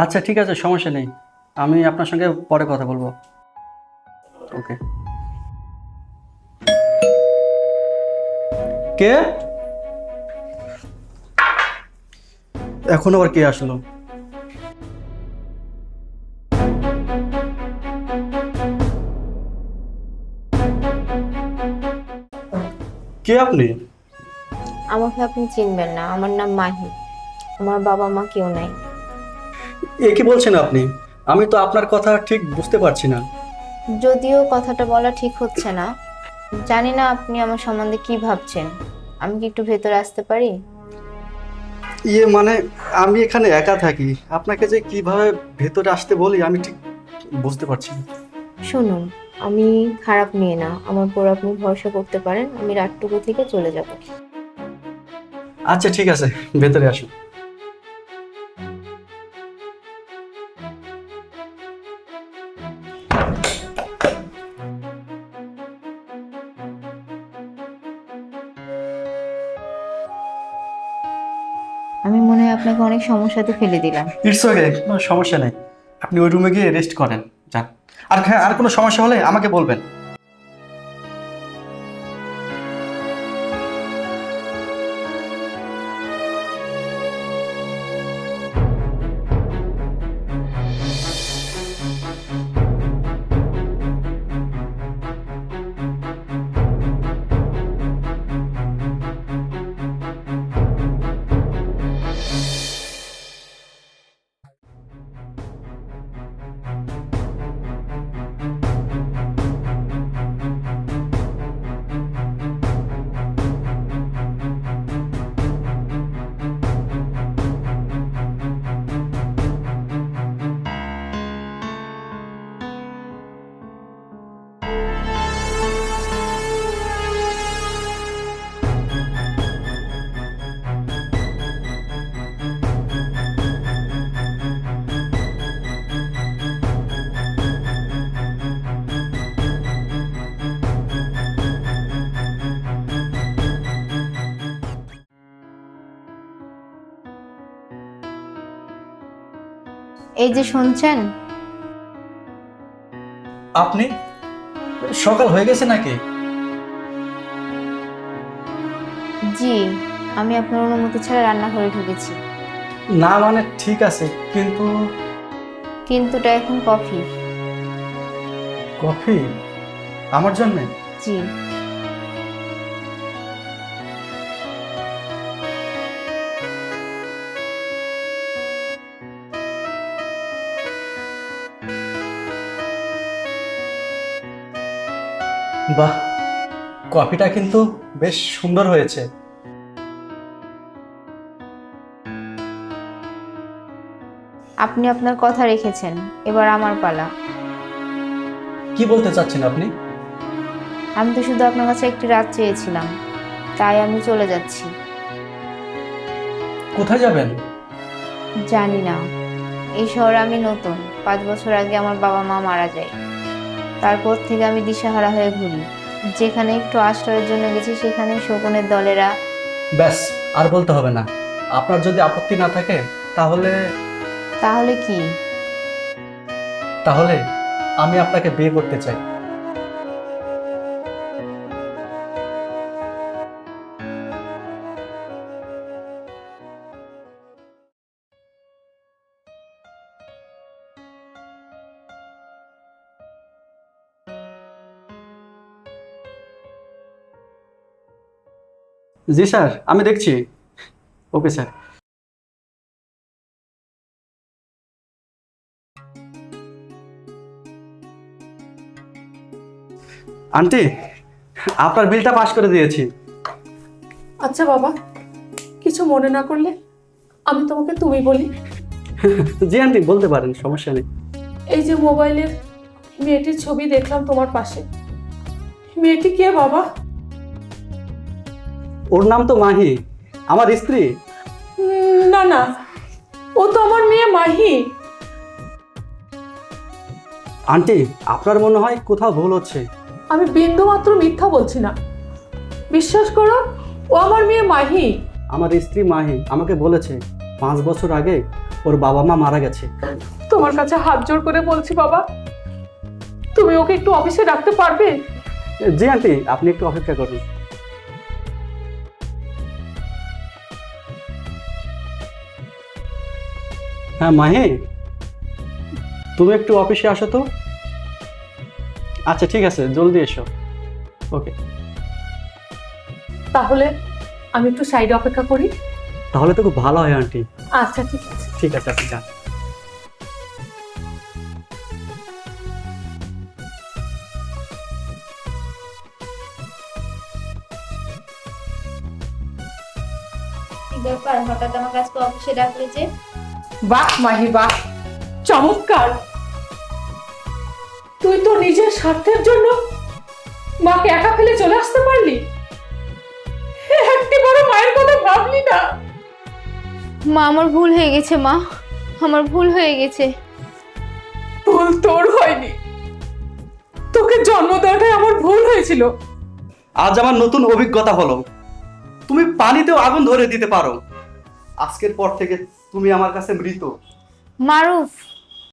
আচ্ছা ঠিক আছে, সমস্যা নেই। আমি আপনার সঙ্গে পরে কথা বলবো। ওকে। কে? এখন আবার কে আসলো? কে আপনি? আমাকে আপনি চিনবেন না, আমার নাম মাহি। আমার বাবা মা কেউ নাই। এ কি বলছেন আপনি? আমি তো আপনার কথা ঠিক বুঝতে পারছি না। যদিও কথাটা বলা ঠিক হচ্ছে না, জানি না আপনি আমার সম্বন্ধে কি ভাবছেন। আমি কি একটু ভেতরে আসতে পারি? মানে আমি এখানে একা থাকি, আপনাকে যে কিভাবে ভেতরে আসতে বলি আমি ঠিক বুঝতে পারছি না। শুনুন, আমি খারাপ মেয়ে না, আমার উপর আপনি ভরসা করতে পারেন। আমি রাতটুকু থেকে চলে যাব। আচ্ছা ঠিক আছে, ভেতরে আসুন। আমি মনে হয় আপনাকে অনেক সমস্যাতে ফেলে দিলাম। ইটস ওকে, কোনো সমস্যা নেই। আপনি ওই রুমে গিয়ে রেস্ট করেন, যান। আর হ্যাঁ, আর কোনো সমস্যা হলে আমাকে বলবেন। এই যে শুনছেন, আপনি? সকাল হয়ে গেছে নাকি? জি, আমি আপনার অনুমতি ছাড়া রান্নাঘরে ঢুকেছি। না মানে ঠিক আছে, কিন্তু কিন্তুটা এখন কফি। কফি আমার জন্যে? জি। বাহ, কফিটা কিন্তু বেশ সুন্দর হয়েছে। আপনি আপনার কথা রেখেছেন, এবার আমার পালা। কি বলতে চাচ্ছেন আপনি? আমি তো শুধু আপনার কাছে একটি রাত চেয়েছিলাম, তাই আমি চলে যাচ্ছি। কোথায় যাবেন? জানি না, এই শহরে আমি নতুন। 5 বছর আগে আমার বাবা মা মারা যায়। তারপর থেকে আমি দিশাহারা হয়ে ঘুরি। যেখানে একটু আশ্রয়ের জন্য গেছি, সেখানে শকুনের দলেরা। ব্যাস, আর বলতে হবে না। আপনার যদি আপত্তি না থাকে তাহলে তাহলে কি? তাহলে আমি আপনাকে বিয়ে করতে চাই। জি স্যার, আমি দেখছি। Okay sir. আন্টি, আপনার বিলটা পাস করে দিয়েছি। আচ্ছা বাবা, কিছু মনে না করলে আমি তোমাকে তুমি বলি। জি আন্টি, বলতে পারেন, সমস্যা নেই। এই যে মোবাইলের মেয়েটির ছবি দেখলাম তোমার পাশে, মেয়েটি কে বাবা? ওর নাম তো মাহি, আমার স্ত্রী। না না, ও তো আমার মেয়ে মাহি। আন্টি, আপনার মনে হয় কোথাও ভুল হচ্ছে। আমি বিন্দু মাত্র মিথ্যা বলছি না, বিশ্বাস করো, ও আমার মেয়ে মাহি। আমার স্ত্রী মাহি আমাকে বলেছে 5 বছর আগে ওর বাবা মা মারা গেছে। তোমার কাছে হাত জোড় করে বলছি বাবা, তুমি ওকে একটু অফিসে রাখতে পারবে? জি আন্টি, আপনি একটু অপেক্ষা করুন। হ্যাঁ মাহি, তুমি একটু অফিসে আসো তো। আচ্ছা ঠিক আছে, জলদি এসো। ওকে, তাহলে আমি একটু সাইডে অপেক্ষা করি। তাহলে তো খুব ভালো হয় আন্টি। আচ্ছা ঠিক আছে। ঠিক আছে, আপনি যান। কি ব্যাপার, হঠাৎ আমার কাছে অফিসে ডাকলে যে? বাহ মাহি বাহ, চমৎকার। তুই তো নিজের স্বার্থের জন্য মাকে একা ফেলে চলে আসতে পারলি, একটি বড় মায়ের কথা ভাবলি না? মা, আমার ভুল হয়ে গেছে মা, আমার ভুল হয়ে গেছে। ভুল তোর হয়নি, তোকে জন্ম দেওয়াটাই আমার ভুল হয়েছিল। আজ আমার নতুন অভিজ্ঞতা হলো, তুমি পানিতেও আগুন ধরে দিতে পারো। আজকের পর থেকে তুমি আমার কাছে মৃত। মারুফ,